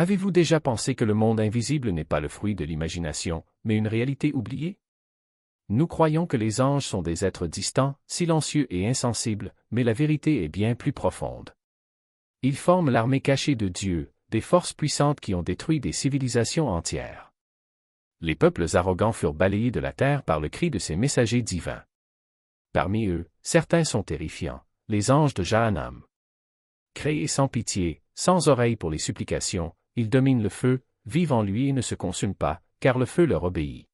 Avez-vous déjà pensé que le monde invisible n'est pas le fruit de l'imagination, mais une réalité oubliée? Nous croyons que les anges sont des êtres distants, silencieux et insensibles, mais la vérité est bien plus profonde. Ils forment l'armée cachée de Dieu, des forces puissantes qui ont détruit des civilisations entières. Les peuples arrogants furent balayés de la terre par le cri de ces messagers divins. Parmi eux, certains sont terrifiants, les anges de Jahannam. Créés sans pitié, sans oreilles pour les supplications, ils dominent le feu, vivent en lui et ne se consument pas, car le feu leur obéit.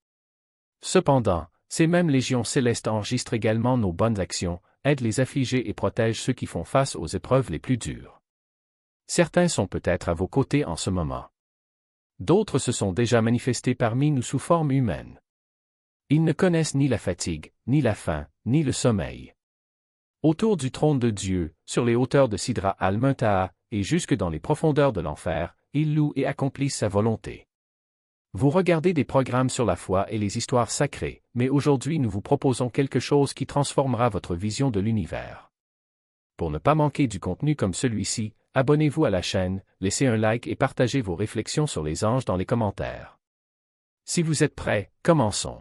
Cependant, ces mêmes légions célestes enregistrent également nos bonnes actions, aident les affligés et protègent ceux qui font face aux épreuves les plus dures. Certains sont peut-être à vos côtés en ce moment. D'autres se sont déjà manifestés parmi nous sous forme humaine. Ils ne connaissent ni la fatigue, ni la faim, ni le sommeil. Autour du trône de Dieu, sur les hauteurs de Sidra al-Muntaha, et jusque dans les profondeurs de l'enfer, ils louent et accomplissent sa volonté. Vous regardez des programmes sur la foi et les histoires sacrées, mais aujourd'hui nous vous proposons quelque chose qui transformera votre vision de l'univers. Pour ne pas manquer du contenu comme celui-ci, abonnez-vous à la chaîne, laissez un like et partagez vos réflexions sur les anges dans les commentaires. Si vous êtes prêts, commençons.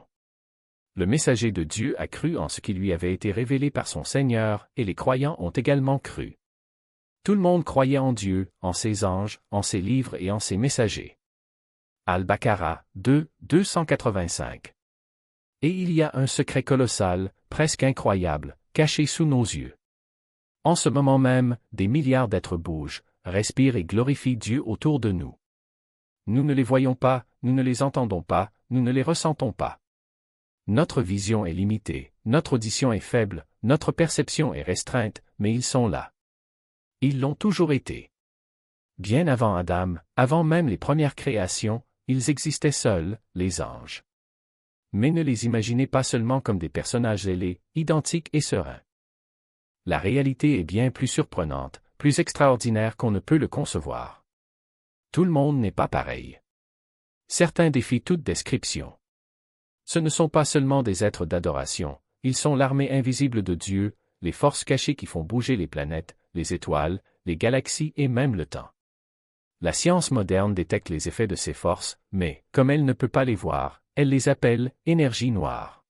Le messager de Dieu a cru en ce qui lui avait été révélé par son Seigneur, et les croyants ont également cru. Tout le monde croyait en Dieu, en ses anges, en ses livres et en ses messagers. Al-Baqarah 2, 285. Et il y a un secret colossal, presque incroyable, caché sous nos yeux. En ce moment même, des milliards d'êtres bougent, respirent et glorifient Dieu autour de nous. Nous ne les voyons pas, nous ne les entendons pas, nous ne les ressentons pas. Notre vision est limitée, notre audition est faible, notre perception est restreinte, mais ils sont là. Ils l'ont toujours été. Bien avant Adam, avant même les premières créations, ils existaient seuls, les anges. Mais ne les imaginez pas seulement comme des personnages ailés, identiques et sereins. La réalité est bien plus surprenante, plus extraordinaire qu'on ne peut le concevoir. Tout le monde n'est pas pareil. Certains défient toute description. Ce ne sont pas seulement des êtres d'adoration, ils sont l'armée invisible de Dieu, les forces cachées qui font bouger les planètes, les étoiles, les galaxies et même le temps. La science moderne détecte les effets de ces forces, mais, comme elle ne peut pas les voir, elle les appelle « énergie noire ».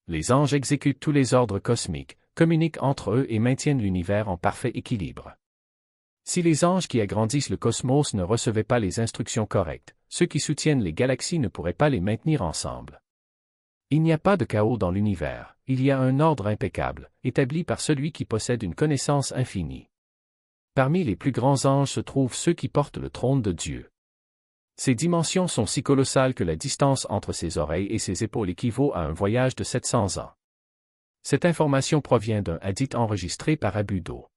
Les anges exécutent tous les ordres cosmiques, communiquent entre eux et maintiennent l'univers en parfait équilibre. Si les anges qui agrandissent le cosmos ne recevaient pas les instructions correctes, ceux qui soutiennent les galaxies ne pourraient pas les maintenir ensemble. Il n'y a pas de chaos dans l'univers, il y a un ordre impeccable, établi par celui qui possède une connaissance infinie. Parmi les plus grands anges se trouvent ceux qui portent le trône de Dieu. Ces dimensions sont si colossales que la distance entre ses oreilles et ses épaules équivaut à un voyage de 700 ans. Cette information provient d'un hadith enregistré par Abu Daud.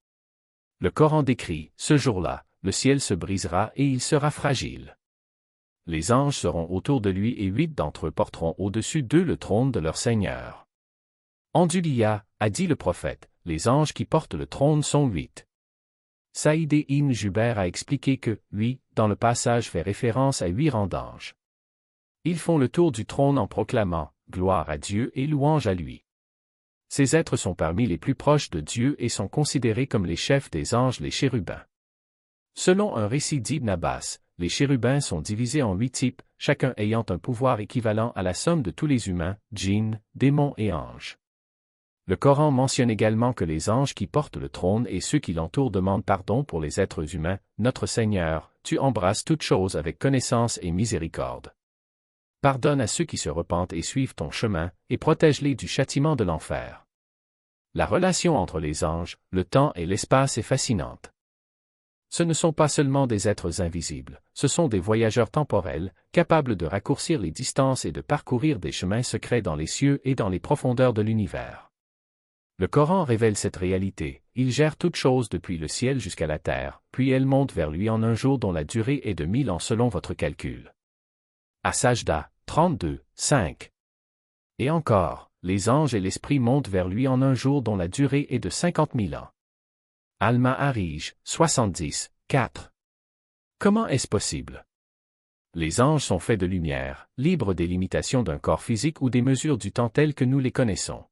Le Coran décrit, ce jour-là, le ciel se brisera et il sera fragile. Les anges seront autour de lui et 8 d'entre eux porteront au-dessus d'eux le trône de leur Seigneur. Anduliya, a dit le prophète, les anges qui portent le trône sont 8. Saïd ibn Jubair a expliqué que, 8, dans le passage fait référence à 8 rangs d'anges. Ils font le tour du trône en proclamant, gloire à Dieu et louange à lui. Ces êtres sont parmi les plus proches de Dieu et sont considérés comme les chefs des anges les chérubins. Selon un récit d'Ibn Abbas, les chérubins sont divisés en 8 types, chacun ayant un pouvoir équivalent à la somme de tous les humains, djinns, démons et anges. Le Coran mentionne également que les anges qui portent le trône et ceux qui l'entourent demandent pardon pour les êtres humains, notre Seigneur, tu embrasses toutes choses avec connaissance et miséricorde. Pardonne à ceux qui se repentent et suivent ton chemin, et protège-les du châtiment de l'enfer. La relation entre les anges, le temps et l'espace est fascinante. Ce ne sont pas seulement des êtres invisibles, ce sont des voyageurs temporels, capables de raccourcir les distances et de parcourir des chemins secrets dans les cieux et dans les profondeurs de l'univers. Le Coran révèle cette réalité, il gère toutes choses depuis le ciel jusqu'à la terre, puis elles montent vers lui en un jour dont la durée est de 1000 ans selon votre calcul. As-Sajda 32, 5. Et encore, les anges et l'esprit montent vers lui en un jour dont la durée est de 50 000 ans. Al-Ma'arij 70, 4. Comment est-ce possible? Les anges sont faits de lumière, libres des limitations d'un corps physique ou des mesures du temps telles que nous les connaissons.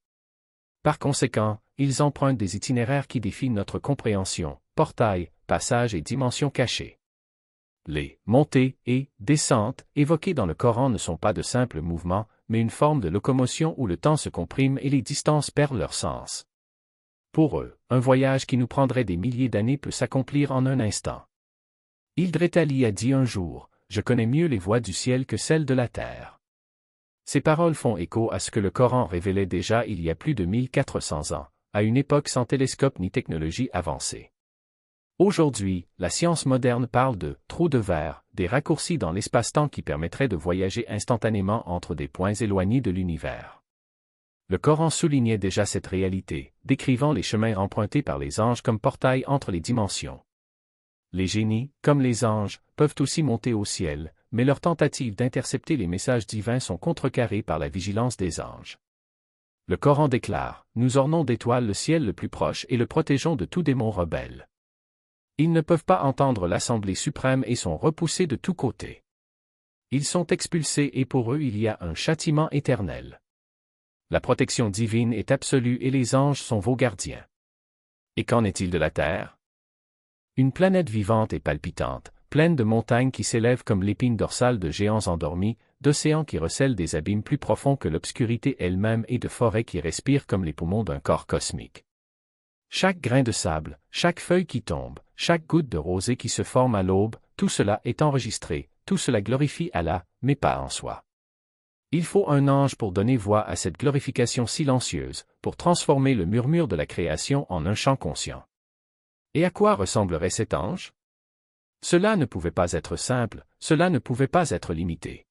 Par conséquent, ils empruntent des itinéraires qui défient notre compréhension, portails, passages et dimensions cachées. Les montées et descentes évoquées dans le Coran ne sont pas de simples mouvements, mais une forme de locomotion où le temps se comprime et les distances perdent leur sens. Pour eux, un voyage qui nous prendrait des milliers d'années peut s'accomplir en un instant. Hildreth Ali a dit un jour, « Je connais mieux les voies du ciel que celles de la terre. » Ces paroles font écho à ce que le Coran révélait déjà il y a plus de 1400 ans, à une époque sans télescope ni technologie avancée. Aujourd'hui, la science moderne parle de « trous de verre », des raccourcis dans l'espace-temps qui permettraient de voyager instantanément entre des points éloignés de l'univers. Le Coran soulignait déjà cette réalité, décrivant les chemins empruntés par les anges comme portails entre les dimensions. Les génies, comme les anges, peuvent aussi monter au ciel, mais leurs tentatives d'intercepter les messages divins sont contrecarrées par la vigilance des anges. Le Coran déclare, « Nous ornons d'étoiles le ciel le plus proche et le protégeons de tout démon rebelle. » Ils ne peuvent pas entendre l'Assemblée suprême et sont repoussés de tous côtés. Ils sont expulsés et pour eux il y a un châtiment éternel. La protection divine est absolue et les anges sont vos gardiens. Et qu'en est-il de la Terre? Une planète vivante et palpitante, pleine de montagnes qui s'élèvent comme l'épine dorsale de géants endormis, d'océans qui recèlent des abîmes plus profonds que l'obscurité elle-même et de forêts qui respirent comme les poumons d'un corps cosmique. Chaque grain de sable, chaque feuille qui tombe, chaque goutte de rosée qui se forme à l'aube, tout cela est enregistré, tout cela glorifie Allah, mais pas en soi. Il faut un ange pour donner voix à cette glorification silencieuse, pour transformer le murmure de la création en un chant conscient. Et à quoi ressemblerait cet ange? Cela ne pouvait pas être simple, cela ne pouvait pas être limité.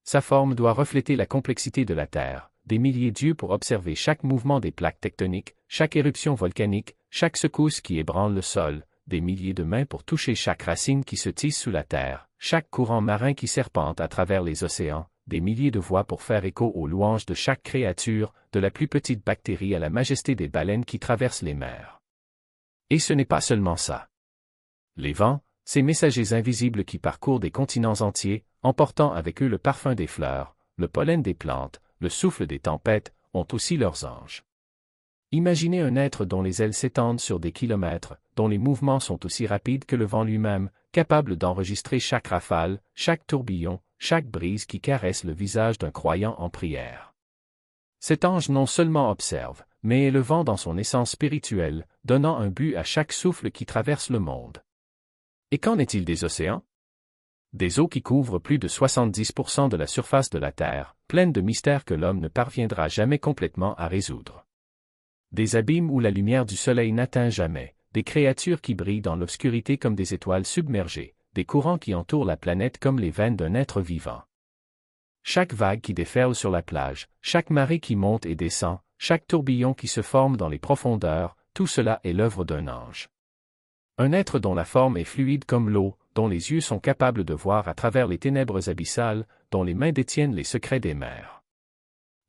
Sa forme doit refléter la complexité de la Terre, des milliers d'yeux pour observer chaque mouvement des plaques tectoniques, chaque éruption volcanique, chaque secousse qui ébranle le sol, des milliers de mains pour toucher chaque racine qui se tisse sous la terre, chaque courant marin qui serpente à travers les océans, des milliers de voix pour faire écho aux louanges de chaque créature, de la plus petite bactérie à la majesté des baleines qui traversent les mers. Et ce n'est pas seulement ça. Les vents, ces messagers invisibles qui parcourent des continents entiers, emportant avec eux le parfum des fleurs, le pollen des plantes, le souffle des tempêtes, ont aussi leurs anges. Imaginez un être dont les ailes s'étendent sur des kilomètres, dont les mouvements sont aussi rapides que le vent lui-même, capable d'enregistrer chaque rafale, chaque tourbillon, chaque brise qui caresse le visage d'un croyant en prière. Cet ange non seulement observe, mais est le vent dans son essence spirituelle, donnant un but à chaque souffle qui traverse le monde. Et qu'en est-il des océans? Des eaux qui couvrent plus de 70% de la surface de la Terre, pleines de mystères que l'homme ne parviendra jamais complètement à résoudre. Des abîmes où la lumière du soleil n'atteint jamais, des créatures qui brillent dans l'obscurité comme des étoiles submergées, des courants qui entourent la planète comme les veines d'un être vivant. Chaque vague qui déferle sur la plage, chaque marée qui monte et descend, chaque tourbillon qui se forme dans les profondeurs, tout cela est l'œuvre d'un ange. Un être dont la forme est fluide comme l'eau, dont les yeux sont capables de voir à travers les ténèbres abyssales, dont les mains détiennent les secrets des mers.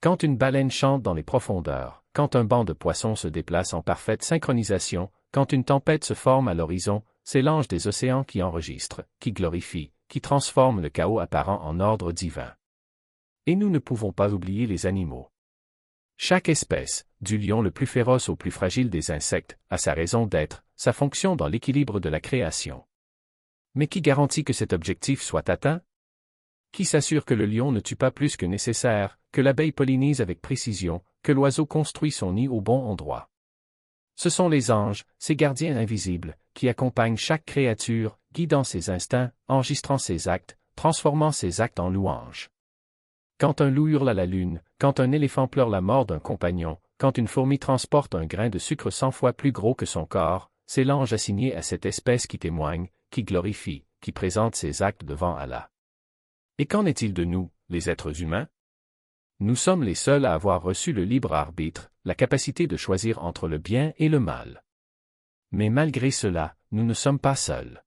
Quand une baleine chante dans les profondeurs, quand un banc de poissons se déplace en parfaite synchronisation, quand une tempête se forme à l'horizon, c'est l'ange des océans qui enregistre, qui glorifie, qui transforme le chaos apparent en ordre divin. Et nous ne pouvons pas oublier les animaux. Chaque espèce, du lion le plus féroce au plus fragile des insectes, a sa raison d'être, sa fonction dans l'équilibre de la création. Mais qui garantit que cet objectif soit atteint? Qui s'assure que le lion ne tue pas plus que nécessaire, que l'abeille pollinise avec précision, que l'oiseau construit son nid au bon endroit? Ce sont les anges, ces gardiens invisibles, qui accompagnent chaque créature, guidant ses instincts, enregistrant ses actes, transformant ses actes en louanges. Quand un loup hurle à la lune, quand un éléphant pleure la mort d'un compagnon, quand une fourmi transporte un grain de sucre 100 fois plus gros que son corps, c'est l'ange assigné à cette espèce qui témoigne, qui glorifie, qui présente ses actes devant Allah. Et qu'en est-il de nous, les êtres humains? Nous sommes les seuls à avoir reçu le libre arbitre, la capacité de choisir entre le bien et le mal. Mais malgré cela, nous ne sommes pas seuls.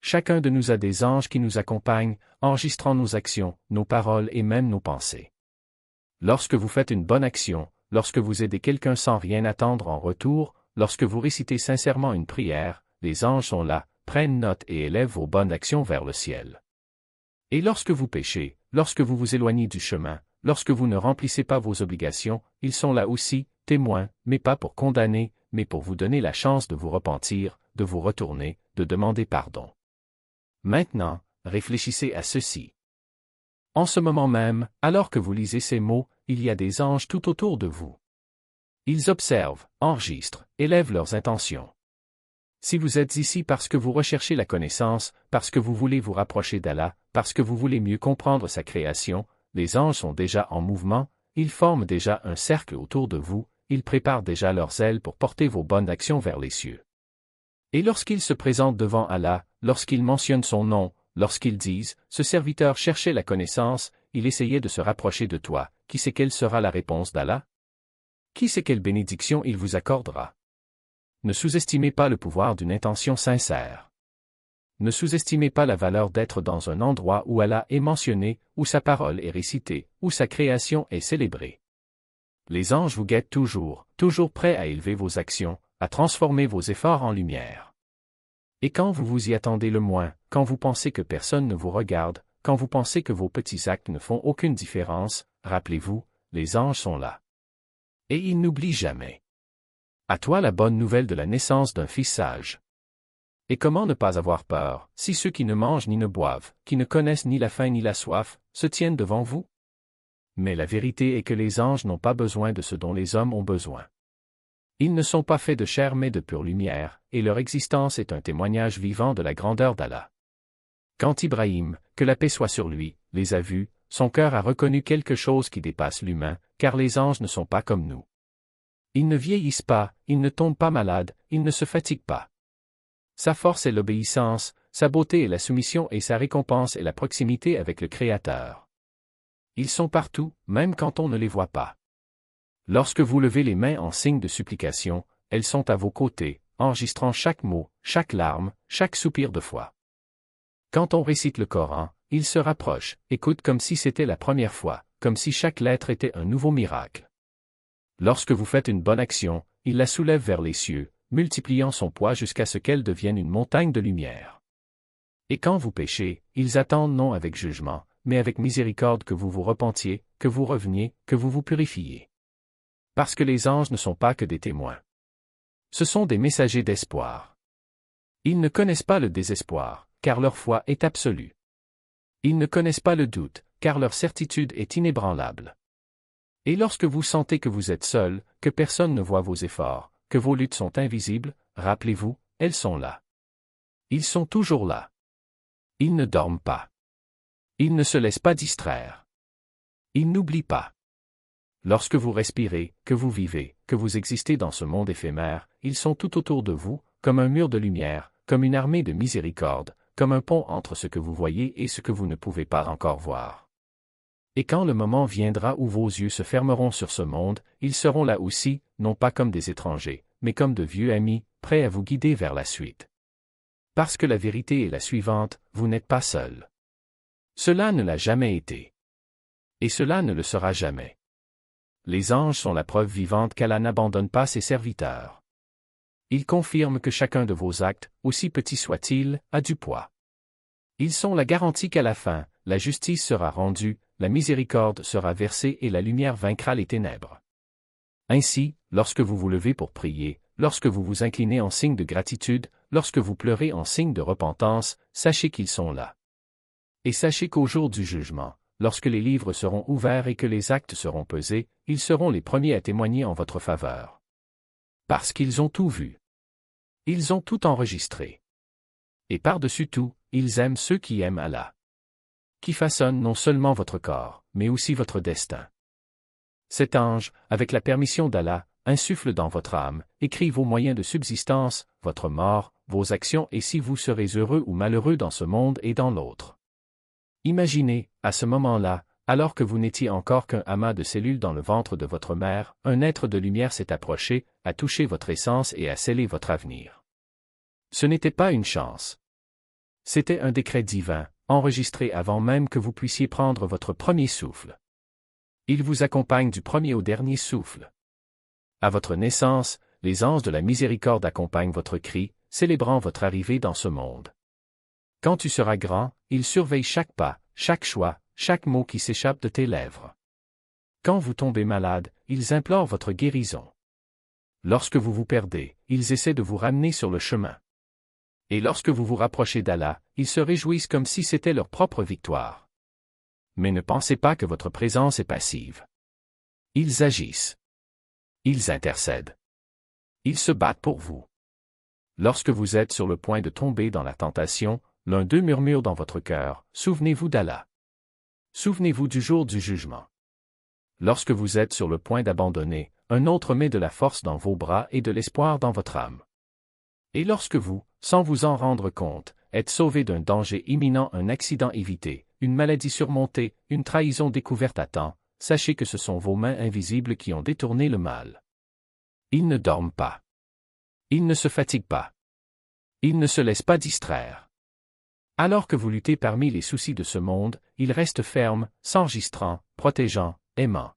Chacun de nous a des anges qui nous accompagnent, enregistrant nos actions, nos paroles et même nos pensées. Lorsque vous faites une bonne action, lorsque vous aidez quelqu'un sans rien attendre en retour, lorsque vous récitez sincèrement une prière, les anges sont là, prennent note et élèvent vos bonnes actions vers le ciel. Et lorsque vous péchez, lorsque vous vous éloignez du chemin, lorsque vous ne remplissez pas vos obligations, ils sont là aussi, témoins, mais pas pour condamner, mais pour vous donner la chance de vous repentir, de vous retourner, de demander pardon. Maintenant, réfléchissez à ceci. En ce moment même, alors que vous lisez ces mots, il y a des anges tout autour de vous. Ils observent, enregistrent, élèvent leurs intentions. Si vous êtes ici parce que vous recherchez la connaissance, parce que vous voulez vous rapprocher d'Allah, parce que vous voulez mieux comprendre sa création, les anges sont déjà en mouvement, ils forment déjà un cercle autour de vous, ils préparent déjà leurs ailes pour porter vos bonnes actions vers les cieux. Et lorsqu'ils se présentent devant Allah, lorsqu'ils mentionnent son nom, lorsqu'ils disent « Ce serviteur cherchait la connaissance, il essayait de se rapprocher de toi, qui sait quelle sera la réponse d'Allah? Qui sait quelle bénédiction il vous accordera? » Ne sous-estimez pas le pouvoir d'une intention sincère. Ne sous-estimez pas la valeur d'être dans un endroit où Allah est mentionné, où sa parole est récitée, où sa création est célébrée. Les anges vous guettent toujours, toujours prêts à élever vos actions, à transformer vos efforts en lumière. Et quand vous vous y attendez le moins, quand vous pensez que personne ne vous regarde, quand vous pensez que vos petits actes ne font aucune différence, rappelez-vous, les anges sont là. Et ils n'oublient jamais. À toi la bonne nouvelle de la naissance d'un fils sage. Et comment ne pas avoir peur, si ceux qui ne mangent ni ne boivent, qui ne connaissent ni la faim ni la soif, se tiennent devant vous? Mais la vérité est que les anges n'ont pas besoin de ce dont les hommes ont besoin. Ils ne sont pas faits de chair mais de pure lumière, et leur existence est un témoignage vivant de la grandeur d'Allah. Quand Ibrahim, que la paix soit sur lui, les a vus, son cœur a reconnu quelque chose qui dépasse l'humain, car les anges ne sont pas comme nous. Ils ne vieillissent pas, ils ne tombent pas malades, ils ne se fatiguent pas. Sa force est l'obéissance, sa beauté est la soumission et sa récompense est la proximité avec le Créateur. Ils sont partout, même quand on ne les voit pas. Lorsque vous levez les mains en signe de supplication, elles sont à vos côtés, enregistrant chaque mot, chaque larme, chaque soupir de foi. Quand on récite le Coran, ils se rapprochent, écoutent comme si c'était la première fois, comme si chaque lettre était un nouveau miracle. Lorsque vous faites une bonne action, il la soulève vers les cieux, multipliant son poids jusqu'à ce qu'elle devienne une montagne de lumière. Et quand vous péchez, ils attendent non avec jugement, mais avec miséricorde que vous vous repentiez, que vous reveniez, que vous vous purifiez. Parce que les anges ne sont pas que des témoins. Ce sont des messagers d'espoir. Ils ne connaissent pas le désespoir, car leur foi est absolue. Ils ne connaissent pas le doute, car leur certitude est inébranlable. Et lorsque vous sentez que vous êtes seul, que personne ne voit vos efforts, que vos luttes sont invisibles, rappelez-vous, elles sont là. Ils sont toujours là. Ils ne dorment pas. Ils ne se laissent pas distraire. Ils n'oublient pas. Lorsque vous respirez, que vous vivez, que vous existez dans ce monde éphémère, ils sont tout autour de vous, comme un mur de lumière, comme une armée de miséricorde, comme un pont entre ce que vous voyez et ce que vous ne pouvez pas encore voir. Et quand le moment viendra où vos yeux se fermeront sur ce monde, ils seront là aussi, non pas comme des étrangers, mais comme de vieux amis, prêts à vous guider vers la suite. Parce que la vérité est la suivante, vous n'êtes pas seul. Cela ne l'a jamais été. Et cela ne le sera jamais. Les anges sont la preuve vivante qu'Allah n'abandonne pas ses serviteurs. Ils confirment que chacun de vos actes, aussi petits soient-ils, a du poids. Ils sont la garantie qu'à la fin, la justice sera rendue, la miséricorde sera versée et la lumière vaincra les ténèbres. Ainsi, lorsque vous vous levez pour prier, lorsque vous vous inclinez en signe de gratitude, lorsque vous pleurez en signe de repentance, sachez qu'ils sont là. Et sachez qu'au jour du jugement, lorsque les livres seront ouverts et que les actes seront pesés, ils seront les premiers à témoigner en votre faveur. Parce qu'ils ont tout vu. Ils ont tout enregistré. Et par-dessus tout, ils aiment ceux qui aiment Allah. Qui façonne non seulement votre corps, mais aussi votre destin. Cet ange, avec la permission d'Allah, insuffle dans votre âme, écrit vos moyens de subsistance, votre mort, vos actions et si vous serez heureux ou malheureux dans ce monde et dans l'autre. Imaginez, à ce moment-là, alors que vous n'étiez encore qu'un amas de cellules dans le ventre de votre mère, un être de lumière s'est approché, a touché votre essence et a scellé votre avenir. Ce n'était pas une chance. C'était un décret divin, enregistré avant même que vous puissiez prendre votre premier souffle. Il vous accompagne du premier au dernier souffle. À votre naissance, les anges de la miséricorde accompagnent votre cri, célébrant votre arrivée dans ce monde. Quand tu seras grand, ils surveillent chaque pas, chaque choix, chaque mot qui s'échappe de tes lèvres. Quand vous tombez malade, ils implorent votre guérison. Lorsque vous vous perdez, ils essaient de vous ramener sur le chemin. Et lorsque vous vous rapprochez d'Allah, ils se réjouissent comme si c'était leur propre victoire. Mais ne pensez pas que votre présence est passive. Ils agissent. Ils intercèdent. Ils se battent pour vous. Lorsque vous êtes sur le point de tomber dans la tentation, l'un d'eux murmure dans votre cœur, souvenez-vous d'Allah. Souvenez-vous du jour du jugement. Lorsque vous êtes sur le point d'abandonner, un autre met de la force dans vos bras et de l'espoir dans votre âme. Et lorsque vous, sans vous en rendre compte, êtes sauvé d'un danger imminent, un accident évité, une maladie surmontée, une trahison découverte à temps, sachez que ce sont vos mains invisibles qui ont détourné le mal. Ils ne dorment pas. Ils ne se fatiguent pas. Ils ne se laissent pas distraire. Alors que vous luttez parmi les soucis de ce monde, ils restent fermes, s'enregistrant, protégeant, aimant.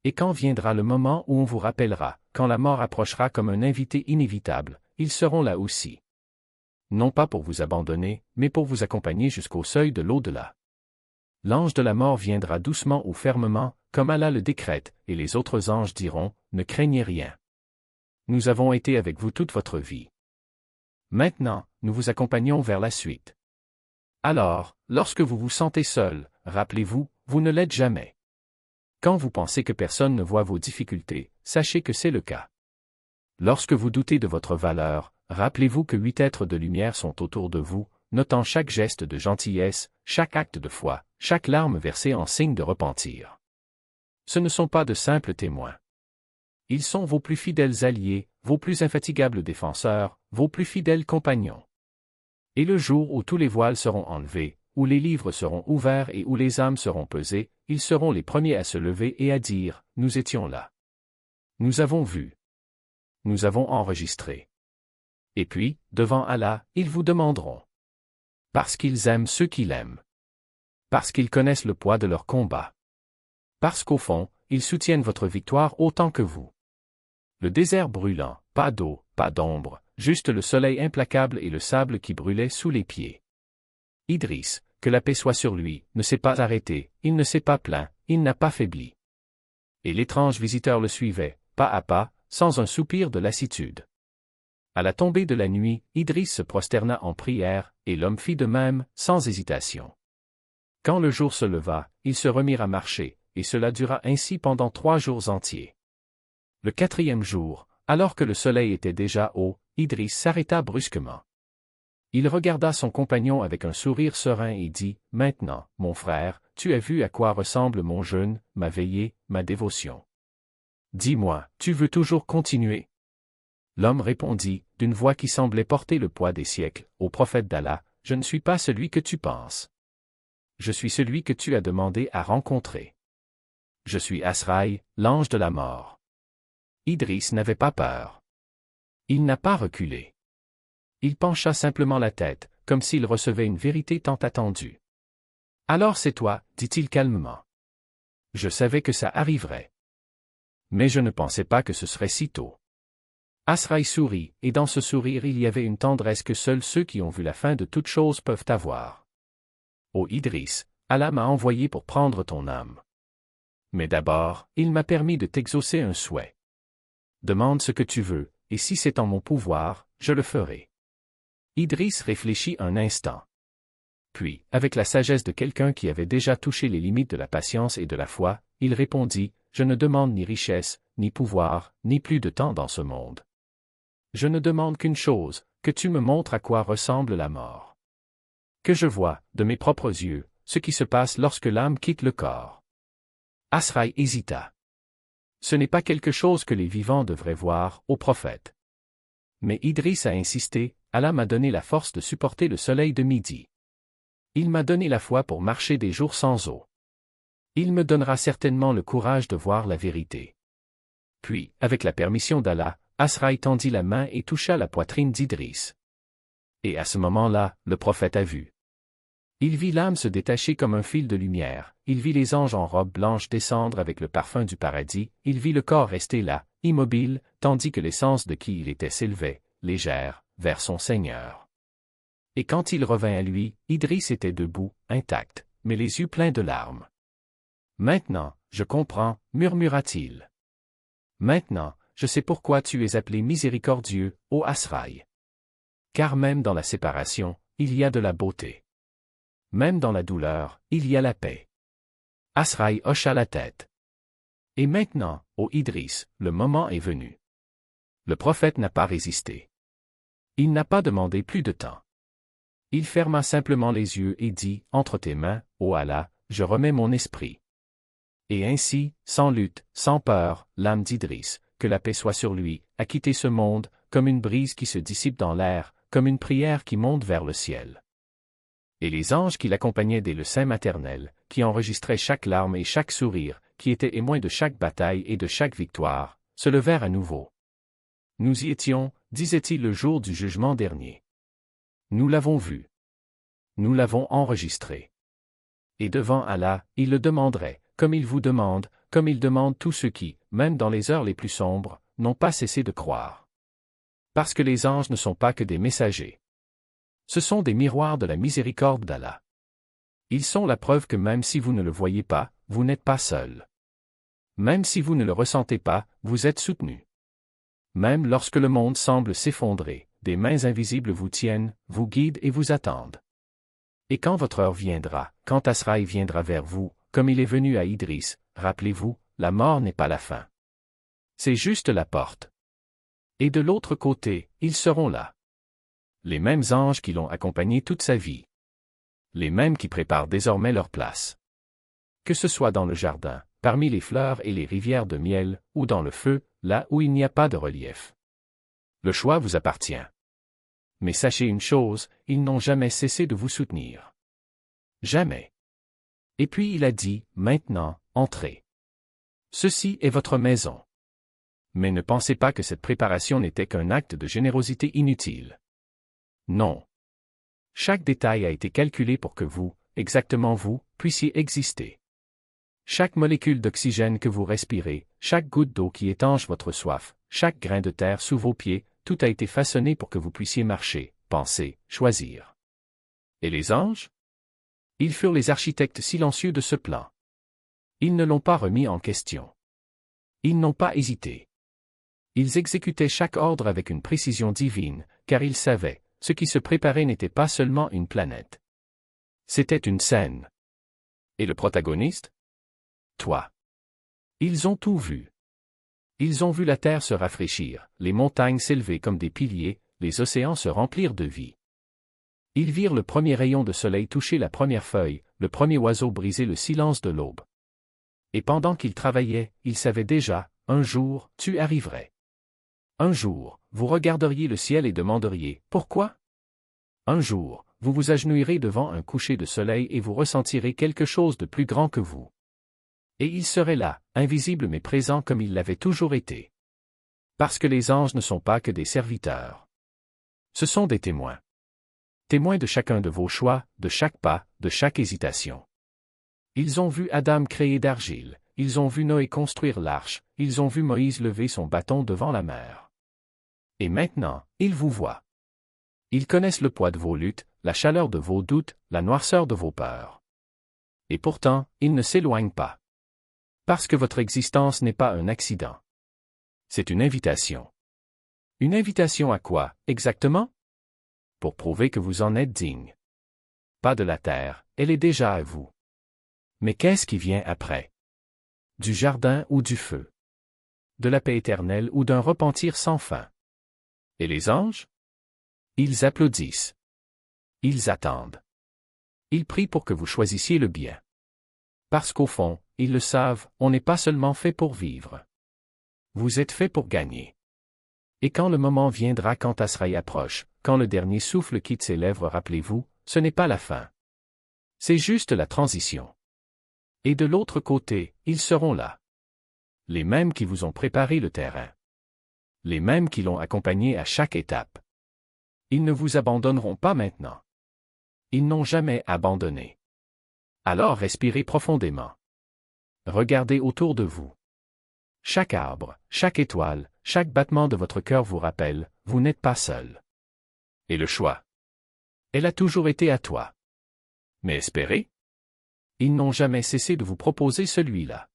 Et quand viendra le moment où on vous rappellera, quand la mort approchera comme un invité inévitable, ils seront là aussi. Non pas pour vous abandonner, mais pour vous accompagner jusqu'au seuil de l'au-delà. L'ange de la mort viendra doucement ou fermement, comme Allah le décrète, et les autres anges diront, ne craignez rien. Nous avons été avec vous toute votre vie. Maintenant, nous vous accompagnons vers la suite. Alors, lorsque vous vous sentez seul, rappelez-vous, vous ne l'êtes jamais. Quand vous pensez que personne ne voit vos difficultés, sachez que c'est le cas. Lorsque vous doutez de votre valeur, rappelez-vous que 8 êtres de lumière sont autour de vous, notant chaque geste de gentillesse, chaque acte de foi, chaque larme versée en signe de repentir. Ce ne sont pas de simples témoins. Ils sont vos plus fidèles alliés, vos plus infatigables défenseurs, vos plus fidèles compagnons. Et le jour où tous les voiles seront enlevés, où les livres seront ouverts et où les âmes seront pesées, ils seront les premiers à se lever et à dire, nous étions là. Nous avons vu. Nous avons enregistré. Et puis, devant Allah, ils vous demanderont. Parce qu'ils aiment ceux qui l'aiment. Parce qu'ils connaissent le poids de leur combat. Parce qu'au fond, ils soutiennent votre victoire autant que vous. Le désert brûlant, pas d'eau, pas d'ombre, juste le soleil implacable et le sable qui brûlait sous les pieds. Idriss, que la paix soit sur lui, ne s'est pas arrêté, il ne s'est pas plaint, il n'a pas faibli. Et l'étrange visiteur le suivait, pas à pas, sans un soupir de lassitude. À la tombée de la nuit, Idriss se prosterna en prière, et l'homme fit de même, sans hésitation. Quand le jour se leva, ils se remirent à marcher, et cela dura ainsi pendant 3 jours entiers. Le 4e jour, alors que le soleil était déjà haut, Idriss s'arrêta brusquement. Il regarda son compagnon avec un sourire serein et dit, « Maintenant, mon frère, tu as vu à quoi ressemble mon jeûne, ma veillée, ma dévotion. Dis-moi, tu veux toujours continuer ?» L'homme répondit, d'une voix qui semblait porter le poids des siècles, au prophète d'Allah, « Je ne suis pas celui que tu penses. Je suis celui que tu as demandé à rencontrer. Je suis Asraï, l'ange de la mort. » Idriss n'avait pas peur. Il n'a pas reculé. Il pencha simplement la tête, comme s'il recevait une vérité tant attendue. « Alors c'est toi, dit-il calmement. Je savais que ça arriverait. Mais je ne pensais pas que ce serait si tôt. » Asraï sourit, et dans ce sourire il y avait une tendresse que seuls ceux qui ont vu la fin de toute chose peuvent avoir. « Ô Idriss, Allah m'a envoyé pour prendre ton âme. Mais d'abord, il m'a permis de t'exaucer un souhait. Demande ce que tu veux, et si c'est en mon pouvoir, je le ferai. » Idriss réfléchit un instant. Puis, avec la sagesse de quelqu'un qui avait déjà touché les limites de la patience et de la foi, il répondit, « Je ne demande ni richesse, ni pouvoir, ni plus de temps dans ce monde. Je ne demande qu'une chose, que tu me montres à quoi ressemble la mort. Que je vois, de mes propres yeux, ce qui se passe lorsque l'âme quitte le corps. » Asraï hésita. Ce n'est pas quelque chose que les vivants devraient voir, ô prophète. Mais Idriss a insisté, Allah m'a donné la force de supporter le soleil de midi. Il m'a donné la foi pour marcher des jours sans eau. Il me donnera certainement le courage de voir la vérité. Puis, avec la permission d'Allah, Asraï tendit la main et toucha la poitrine d'Idriss. Et à ce moment-là, le prophète a vu. Il vit l'âme se détacher comme un fil de lumière, il vit les anges en robe blanche descendre avec le parfum du paradis, il vit le corps rester là, immobile, tandis que l'essence de qui il était s'élevait, légère, vers son Seigneur. Et quand il revint à lui, Idriss était debout, intact, mais les yeux pleins de larmes. « Maintenant, je comprends, murmura-t-il. Maintenant, je sais pourquoi tu es appelé miséricordieux, ô Asraï. Car même dans la séparation, il y a de la beauté. Même dans la douleur, il y a la paix. Asraï hocha la tête. Et maintenant, ô Idriss, le moment est venu. Le prophète n'a pas résisté. Il n'a pas demandé plus de temps. Il ferma simplement les yeux et dit, entre tes mains, ô Allah, je remets mon esprit. Et ainsi, sans lutte, sans peur, l'âme d'Idriss, que la paix soit sur lui, a quitté ce monde, comme une brise qui se dissipe dans l'air, comme une prière qui monte vers le ciel. Et les anges qui l'accompagnaient dès le sein maternel, qui enregistraient chaque larme et chaque sourire, qui étaient témoins de chaque bataille et de chaque victoire, se levèrent à nouveau. Nous y étions, disait-il le jour du jugement dernier. Nous l'avons vu. Nous l'avons enregistré. Et devant Allah, il le demanderait, comme il vous demande, comme il demande tous ceux qui, même dans les heures les plus sombres, n'ont pas cessé de croire. Parce que les anges ne sont pas que des messagers. Ce sont des miroirs de la miséricorde d'Allah. Ils sont la preuve que même si vous ne le voyez pas, vous n'êtes pas seul. Même si vous ne le ressentez pas, vous êtes soutenu. Même lorsque le monde semble s'effondrer, des mains invisibles vous tiennent, vous guident et vous attendent. Et quand votre heure viendra, quand Asraï viendra vers vous, comme il est venu à Idriss, rappelez-vous, la mort n'est pas la fin. C'est juste la porte. Et de l'autre côté, ils seront là. Les mêmes anges qui l'ont accompagné toute sa vie. Les mêmes qui préparent désormais leur place. Que ce soit dans le jardin, parmi les fleurs et les rivières de miel, ou dans le feu, là où il n'y a pas de relief. Le choix vous appartient. Mais sachez une chose, ils n'ont jamais cessé de vous soutenir. Jamais. Et puis il a dit, maintenant, entrez. Ceci est votre maison. Mais ne pensez pas que cette préparation n'était qu'un acte de générosité inutile. Non. Chaque détail a été calculé pour que vous, exactement vous, puissiez exister. Chaque molécule d'oxygène que vous respirez, chaque goutte d'eau qui étanche votre soif, chaque grain de terre sous vos pieds, tout a été façonné pour que vous puissiez marcher, penser, choisir. Et les anges? Ils furent les architectes silencieux de ce plan. Ils ne l'ont pas remis en question. Ils n'ont pas hésité. Ils exécutaient chaque ordre avec une précision divine, car ils savaient, ce qui se préparait n'était pas seulement une planète. C'était une scène. Et le protagoniste? Toi. Ils ont tout vu. Ils ont vu la terre se rafraîchir, les montagnes s'élever comme des piliers, les océans se remplir de vie. Ils virent le premier rayon de soleil toucher la première feuille, le premier oiseau briser le silence de l'aube. Et pendant qu'ils travaillaient, ils savaient déjà, un jour, tu arriverais. Un jour, vous regarderiez le ciel et demanderiez, pourquoi? Un jour, vous vous agenouillerez devant un coucher de soleil et vous ressentirez quelque chose de plus grand que vous. Et il serait là, invisible mais présent comme il l'avait toujours été. Parce que les anges ne sont pas que des serviteurs. Ce sont des témoins. Témoins de chacun de vos choix, de chaque pas, de chaque hésitation. Ils ont vu Adam créé d'argile, ils ont vu Noé construire l'arche, ils ont vu Moïse lever son bâton devant la mer. Et maintenant, ils vous voient. Ils connaissent le poids de vos luttes, la chaleur de vos doutes, la noirceur de vos peurs. Et pourtant, ils ne s'éloignent pas. Parce que votre existence n'est pas un accident. C'est une invitation. Une invitation à quoi, exactement? Pour prouver que vous en êtes digne. Pas de la terre, elle est déjà à vous. Mais qu'est-ce qui vient après? Du jardin ou du feu? De la paix éternelle ou d'un repentir sans fin? Et les anges? Ils applaudissent. Ils attendent. Ils prient pour que vous choisissiez le bien. Parce qu'au fond, ils le savent, on n'est pas seulement fait pour vivre. Vous êtes fait pour gagner. Et quand le moment viendra, quand Asraï approche, quand le dernier souffle quitte ses lèvres, rappelez-vous, ce n'est pas la fin. C'est juste la transition. Et de l'autre côté, ils seront là. Les mêmes qui vous ont préparé le terrain. Les mêmes qui l'ont accompagné à chaque étape. Ils ne vous abandonneront pas maintenant. Ils n'ont jamais abandonné. Alors respirez profondément. Regardez autour de vous. Chaque arbre, chaque étoile, chaque battement de votre cœur vous rappelle, vous n'êtes pas seul. Et le choix? Elle a toujours été à toi. Mais espérez? Ils n'ont jamais cessé de vous proposer celui-là.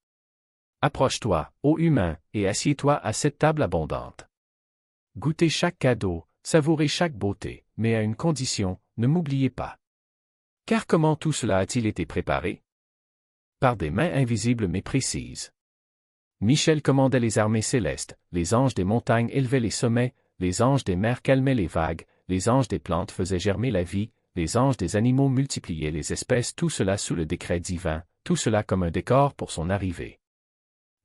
Approche-toi, ô humain, et assieds-toi à cette table abondante. Goûtez chaque cadeau, savourez chaque beauté, mais à une condition, ne m'oubliez pas. Car comment tout cela a-t-il été préparé? Par des mains invisibles mais précises. Michel commandait les armées célestes, les anges des montagnes élevaient les sommets, les anges des mers calmaient les vagues, les anges des plantes faisaient germer la vie, les anges des animaux multipliaient les espèces, tout cela sous le décret divin, tout cela comme un décor pour son arrivée.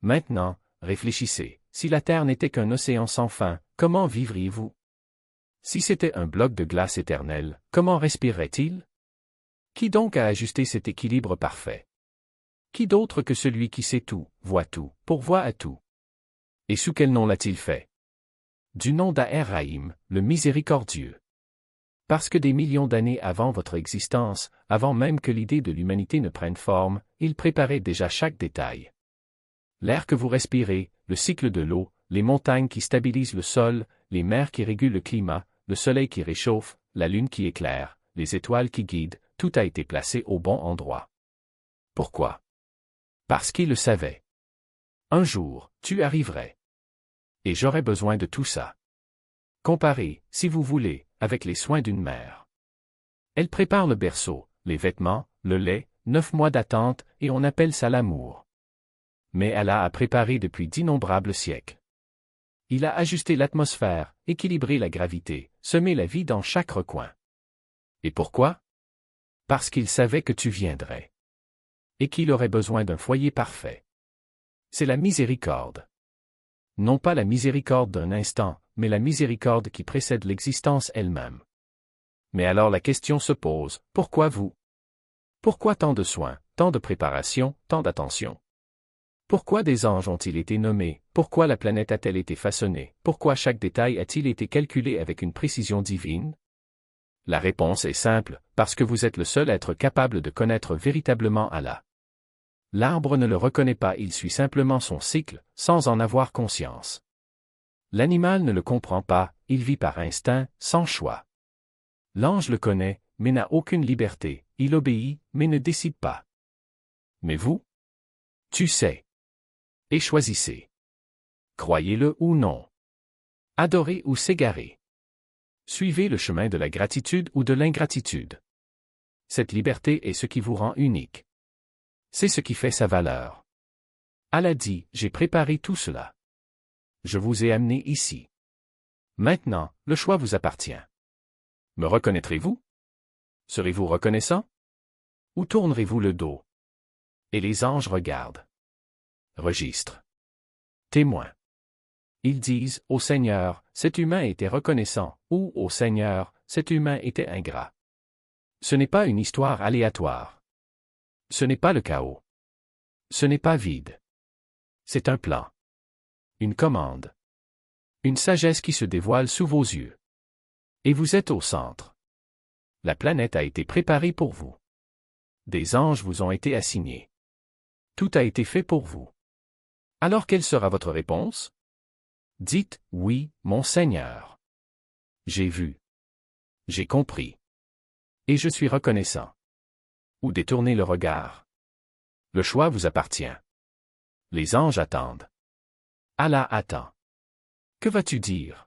Maintenant, réfléchissez, si la Terre n'était qu'un océan sans fin, comment vivriez-vous? Si c'était un bloc de glace éternel, comment respirerait-il? Qui donc a ajusté cet équilibre parfait? Qui d'autre que celui qui sait tout, voit tout, pourvoit à tout? Et sous quel nom l'a-t-il fait? Du nom d'Aher-Rahim, le miséricordieux. Parce que des millions d'années avant votre existence, avant même que l'idée de l'humanité ne prenne forme, il préparait déjà chaque détail. L'air que vous respirez, le cycle de l'eau, les montagnes qui stabilisent le sol, les mers qui régulent le climat, le soleil qui réchauffe, la lune qui éclaire, les étoiles qui guident, tout a été placé au bon endroit. Pourquoi? Parce qu'il le savait. Un jour, tu arriverais. Et j'aurais besoin de tout ça. Comparez, si vous voulez, avec les soins d'une mère. Elle prépare le berceau, les vêtements, le lait, 9 mois d'attente, et on appelle ça l'amour. Mais Allah a préparé depuis d'innombrables siècles. Il a ajusté l'atmosphère, équilibré la gravité, semé la vie dans chaque recoin. Et pourquoi? Parce qu'il savait que tu viendrais. Et qu'il aurait besoin d'un foyer parfait. C'est la miséricorde. Non pas la miséricorde d'un instant, mais la miséricorde qui précède l'existence elle-même. Mais alors la question se pose, pourquoi vous? Pourquoi tant de soins, tant de préparation, tant d'attention? Pourquoi des anges ont-ils été nommés? Pourquoi la planète a-t-elle été façonnée? Pourquoi chaque détail a-t-il été calculé avec une précision divine? La réponse est simple, parce que vous êtes le seul être capable de connaître véritablement Allah. L'arbre ne le reconnaît pas, il suit simplement son cycle, sans en avoir conscience. L'animal ne le comprend pas, il vit par instinct, sans choix. L'ange le connaît, mais n'a aucune liberté, il obéit, mais ne décide pas. Mais vous? Tu sais. Et choisissez. Croyez-le ou non. Adorez ou s'égarer. Suivez le chemin de la gratitude ou de l'ingratitude. Cette liberté est ce qui vous rend unique. C'est ce qui fait sa valeur. Allah dit, j'ai préparé tout cela. Je vous ai amené ici. Maintenant, le choix vous appartient. Me reconnaîtrez-vous? Serez-vous reconnaissant? Ou tournerez-vous le dos? Et les anges regardent. Registre. Témoin. Ils disent, ô Seigneur, cet humain était reconnaissant, ou, ô Seigneur, cet humain était ingrat. Ce n'est pas une histoire aléatoire. Ce n'est pas le chaos. Ce n'est pas vide. C'est un plan. Une commande. Une sagesse qui se dévoile sous vos yeux. Et vous êtes au centre. La planète a été préparée pour vous. Des anges vous ont été assignés. Tout a été fait pour vous. Alors quelle sera votre réponse? Dites, oui, mon Seigneur. J'ai vu. J'ai compris. Et je suis reconnaissant. Ou détournez le regard. Le choix vous appartient. Les anges attendent. Allah attend. Que vas-tu dire?